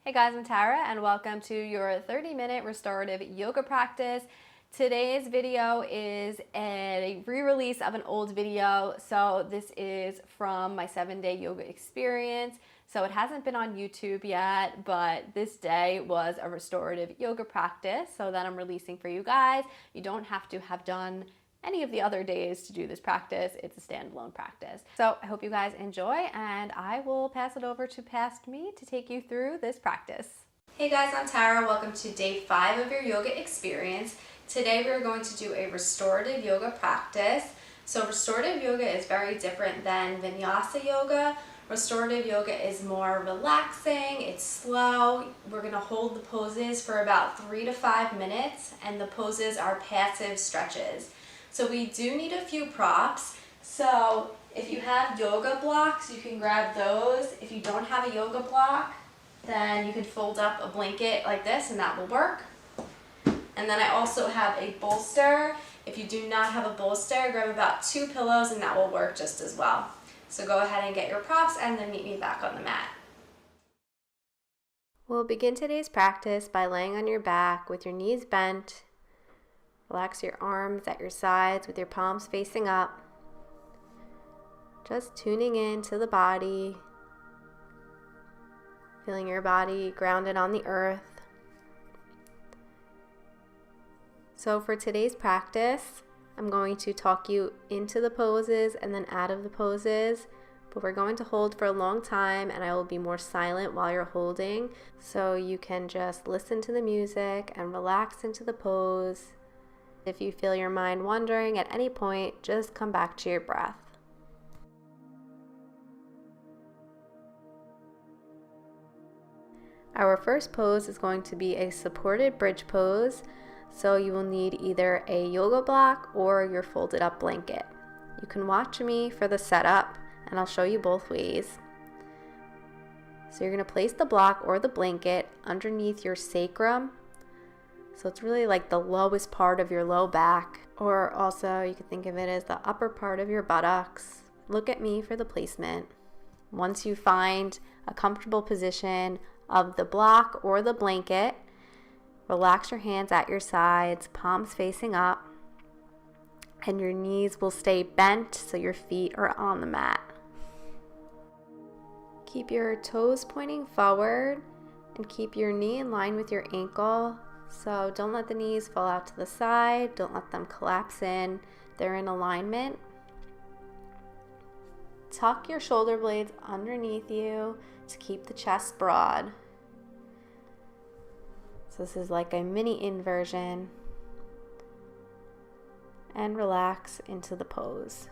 Hey guys, I'm Tara and welcome to your 30-minute restorative yoga practice. Today's video is a re-release of an old video. So this is from my 7-day yoga experience. So it hasn't been on YouTube yet, but this day was a restorative yoga practice so that I'm releasing for you guys. You don't have to have done any of the other days to do this practice. It's a standalone practice. So I hope you guys enjoy, and I will pass it over to Past Me to take you through this practice. Hey guys, I'm Tara. Welcome to day 5 of your yoga experience. Today we're going to do a restorative yoga practice. So restorative yoga is very different than vinyasa yoga. Restorative yoga is more relaxing, it's slow. We're going to hold the poses for about 3 to 5 minutes, and the poses are passive stretches. So we do need a few props. So if you have yoga blocks, you can grab those. If you don't have a yoga block, then you can fold up a blanket like this and that will work. And then I also have a bolster. If you do not have a bolster, grab about 2 pillows and that will work just as well. So go ahead and get your props and then meet me back on the mat. We'll begin today's practice by laying on your back with your knees bent. Relax your arms at your sides with your palms facing up. Just tuning in to the body, feeling your body grounded on the earth. So for today's practice, I'm going to talk you into the poses and then out of the poses, but we're going to hold for a long time and I will be more silent while you're holding, so you can just listen to the music and relax into the pose. If you feel your mind wandering at any point, just come back to your breath. Our first pose is going to be a supported bridge pose, so you will need either a yoga block or your folded up blanket. You can watch me for the setup and I'll show you both ways. So you're going to place the block or the blanket underneath your sacrum. So it's really like the lowest part of your low back, or also you can think of it as the upper part of your buttocks. Look at me for the placement. Once you find a comfortable position of the block or the blanket, relax your hands at your sides, palms facing up, and your knees will stay bent so your feet are on the mat. Keep your toes pointing forward and keep your knee in line with your ankle. So don't let the knees fall out to the side, don't let them collapse in, they're in alignment. Tuck your shoulder blades underneath you to keep the chest broad. So this is like a mini inversion. And relax into the pose.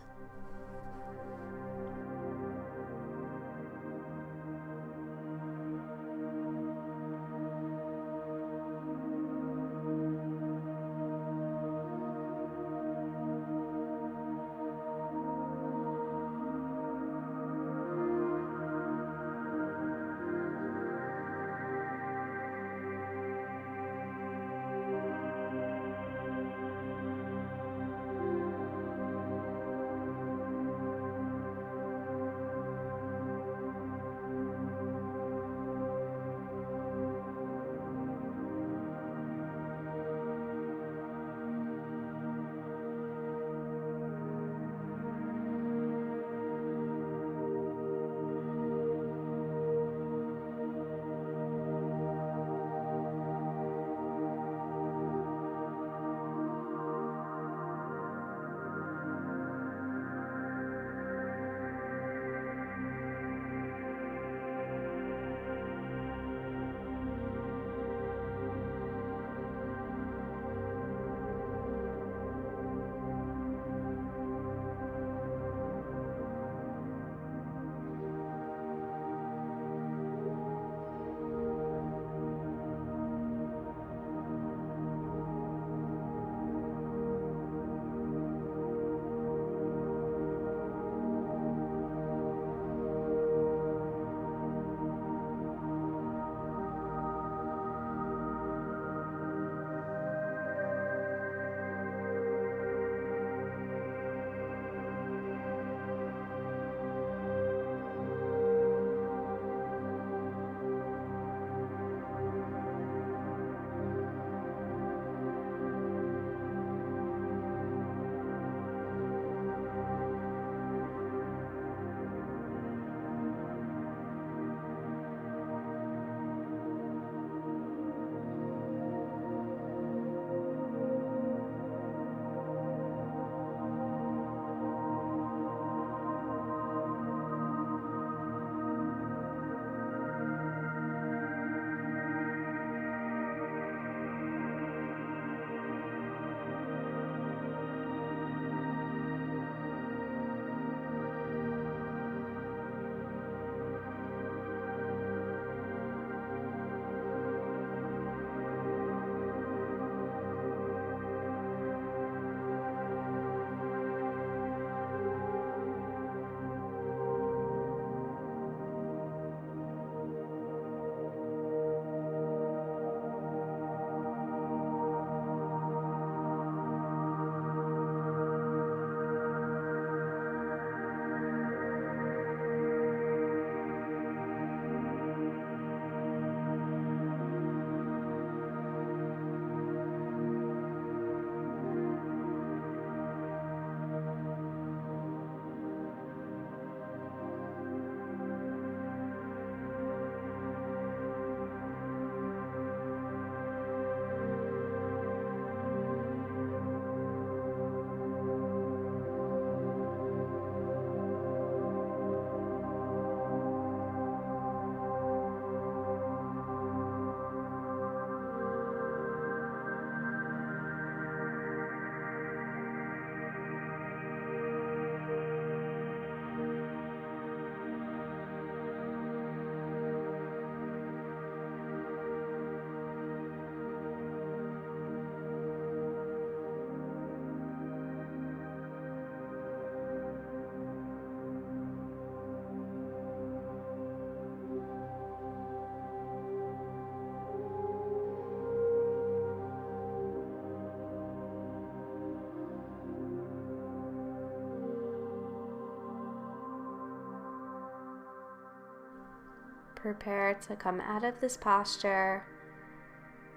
Prepare to come out of this posture.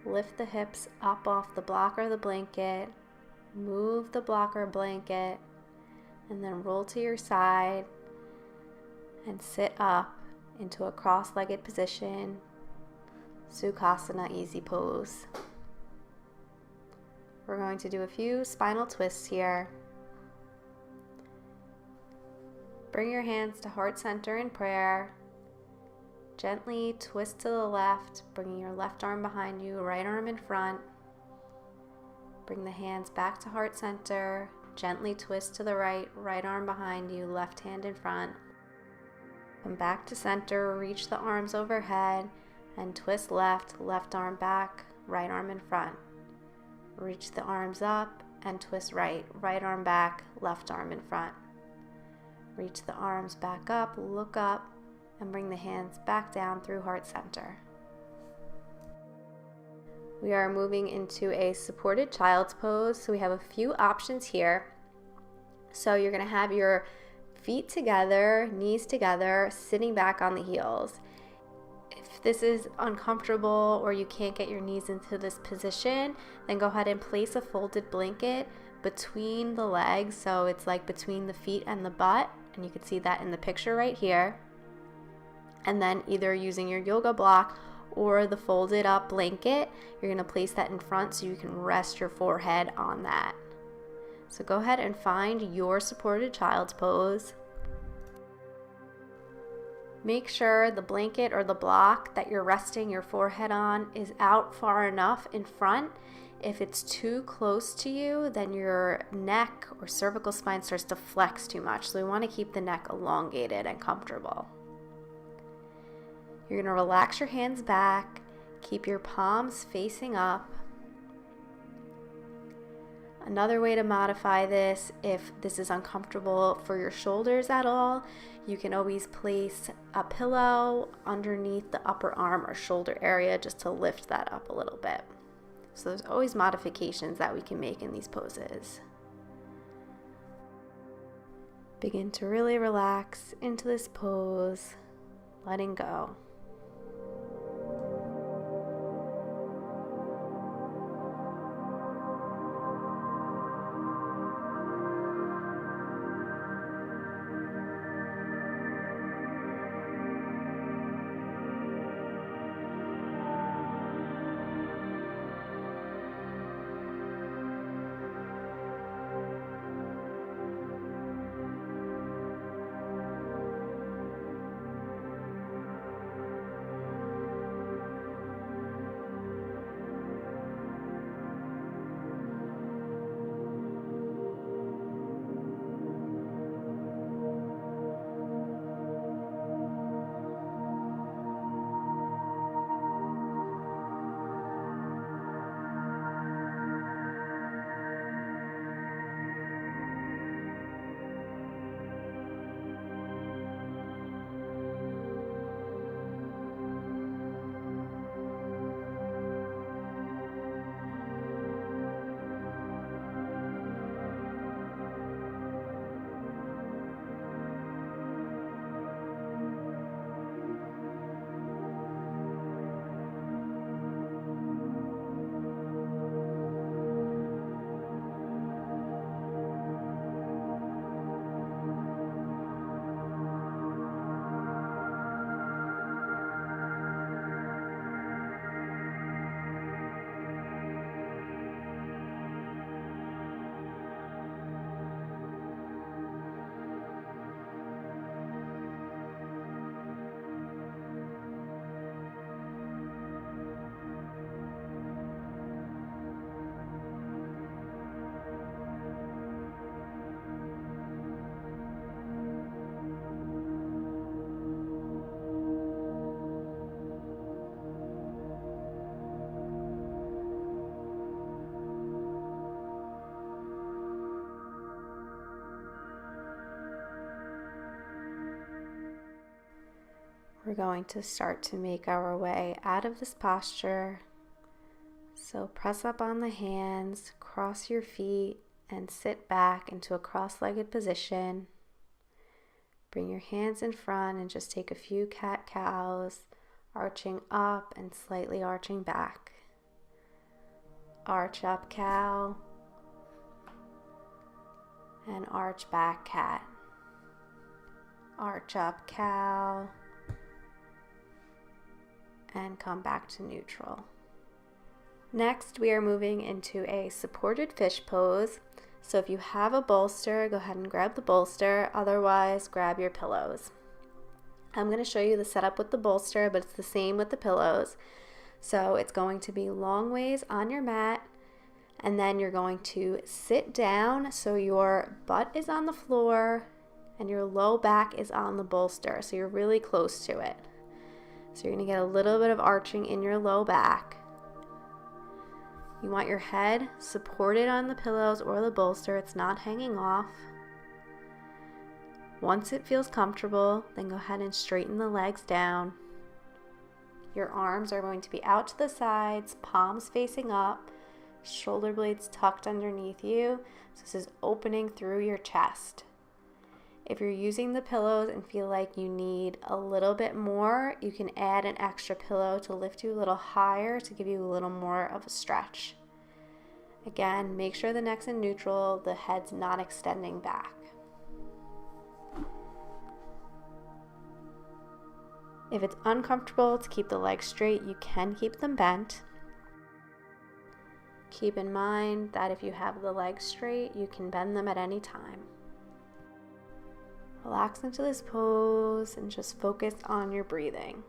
Lift the hips up off the block or the blanket. Move the block or blanket. And then roll to your side and sit up into a cross-legged position. Sukhasana, easy pose. We're going to do a few spinal twists here. Bring your hands to heart center in prayer. Gently twist to the left, bringing your left arm behind you, right arm in front. Bring the hands back to heart center. Gently twist to the right, right arm behind you, left hand in front. Come back to center, reach the arms overhead, and twist left, left arm back, right arm in front. Reach the arms up and twist right, right arm back, left arm in front. Reach the arms back up, look up, and bring the hands back down through heart center. We are moving into a supported child's pose, so we have a few options here. So you're going to have your feet together, knees together, sitting back on the heels. If this is uncomfortable or you can't get your knees into this position, then go ahead and place a folded blanket between the legs, so it's like between the feet and the butt, and you can see that in the picture right here. And then either using your yoga block or the folded up blanket, you're going to place that in front so you can rest your forehead on that. So go ahead and find your supported child's pose. Make sure the blanket or the block that you're resting your forehead on is out far enough in front. If it's too close to you, then your neck or cervical spine starts to flex too much. So we want to keep the neck elongated and comfortable. You're going to relax your hands back, keep your palms facing up. Another way to modify this, if this is uncomfortable for your shoulders at all, you can always place a pillow underneath the upper arm or shoulder area just to lift that up a little bit. So there's always modifications that we can make in these poses. Begin to really relax into this pose, letting go. We're going to start to make our way out of this posture. So press up on the hands, cross your feet, and sit back into a cross-legged position. Bring your hands in front and just take a few cat-cows. arching up and slightly arching back. Arch up, cow, and arch back, cat. Arch up, cow, and come back to neutral. Next, we are moving into a supported fish pose. So if you have a bolster, go ahead and grab the bolster. Otherwise, grab your pillows. I'm going to show you the setup with the bolster, but it's the same with the pillows. So it's going to be long ways on your mat, and then you're going to sit down so your butt is on the floor and your low back is on the bolster. So you're really close to it. So you're going to get a little bit of arching in your low back. You want your head supported on the pillows or the bolster. It's not hanging off. Once it feels comfortable, then go ahead and straighten the legs down. Your arms are going to be out to the sides, palms facing up, shoulder blades tucked underneath you. So this is opening through your chest. If you're using the pillows and feel like you need a little bit more, you can add an extra pillow to lift you a little higher to give you a little more of a stretch. Again, make sure the neck's in neutral, the head's not extending back. If it's uncomfortable to keep the legs straight, you can keep them bent. Keep in mind that if you have the legs straight, you can bend them at any time. Relax into this pose and just focus on your breathing.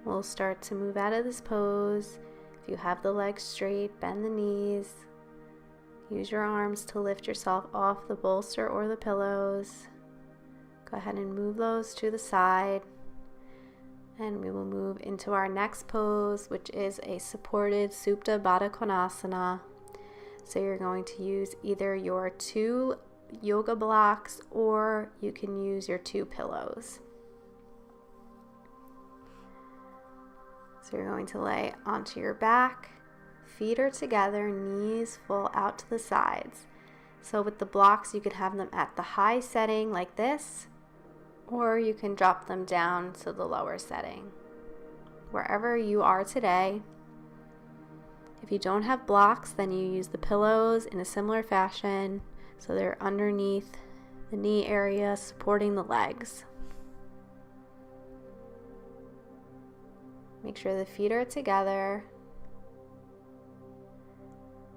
We'll start to move out of this pose. If you have the legs straight, bend the knees. Use your arms to lift yourself off the bolster or the pillows. Go ahead and move those to the side. And we will move into our next pose, which is a supported Supta Baddha Konasana. So you're going to use either your 2 yoga blocks or you can use your 2 pillows. So you're going to lay onto your back, feet are together, knees full out to the sides. So with the blocks, you could have them at the high setting like this, or you can drop them down to the lower setting. Wherever you are today. If you don't have blocks, then you use the pillows in a similar fashion, so they're underneath the knee area, supporting the legs. Make sure the feet are together,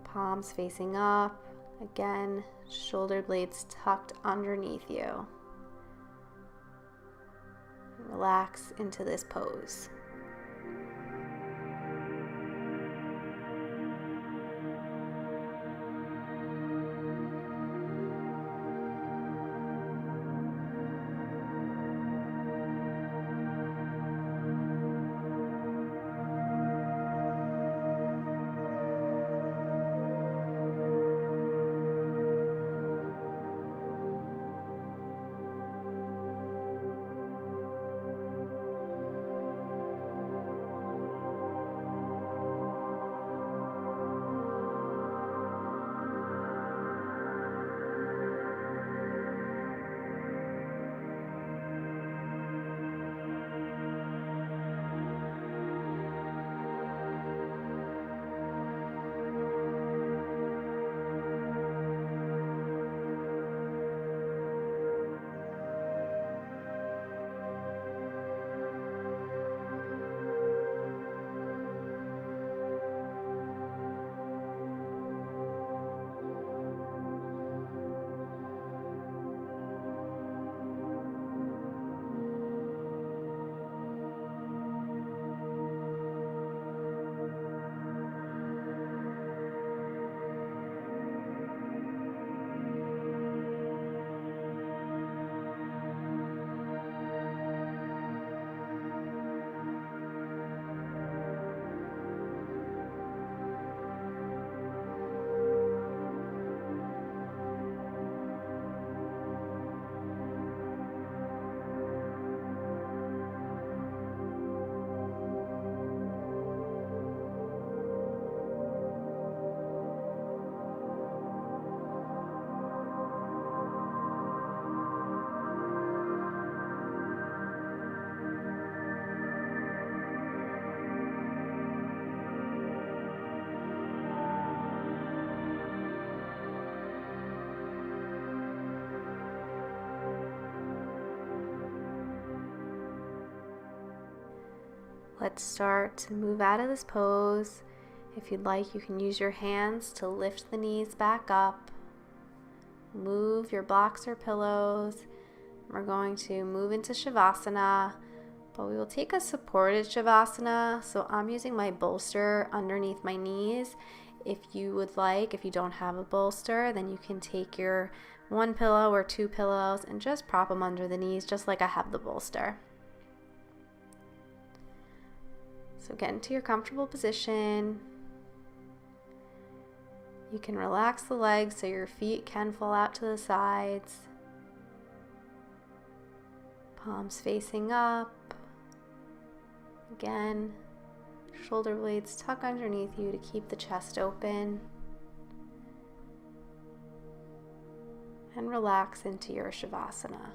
palms facing up. Again, shoulder blades tucked underneath you. Relax into this pose. Let's start to move out of this pose. If you'd like, you can use your hands to lift the knees back up. Move your blocks or pillows. We're going to move into shavasana, but we will take a supported shavasana. So I'm using my bolster underneath my knees. If you would like, if you don't have a bolster, then you can take your 1 pillow or 2 pillows and just prop them under the knees, just like I have the bolster. So get into your comfortable position. You can relax the legs so your feet can fall out to the sides. Palms facing up. Again, shoulder blades tuck underneath you to keep the chest open. And relax into your shavasana.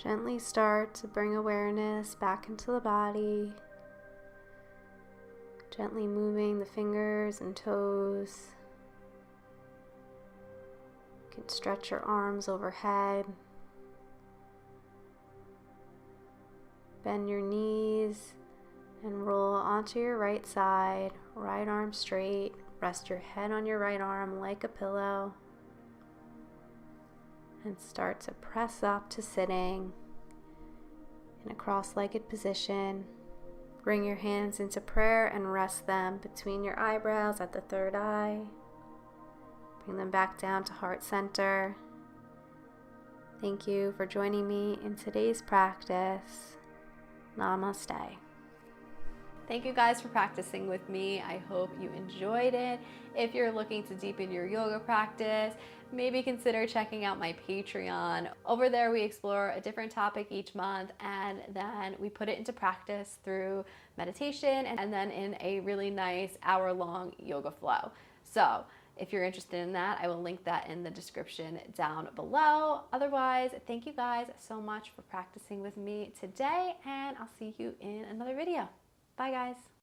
Gently start to bring awareness back into the body. Gently moving the fingers and toes. You can stretch your arms overhead. Bend your knees and roll onto your right side, right arm straight. Rest your head on your right arm like a pillow. And start to press up to sitting in a cross-legged position. Bring your hands into prayer and rest them between your eyebrows at the third eye. Bring them back down to heart center. Thank you for joining me in today's practice. Namaste. Thank you guys for practicing with me. I hope you enjoyed it. If you're looking to deepen your yoga practice, maybe consider checking out my Patreon. Over there, we explore a different topic each month, and then we put it into practice through meditation and then in a really nice hour-long yoga flow. So if you're interested in that, I will link that in the description down below. Otherwise, thank you guys so much for practicing with me today, and I'll see you in another video. Bye, guys.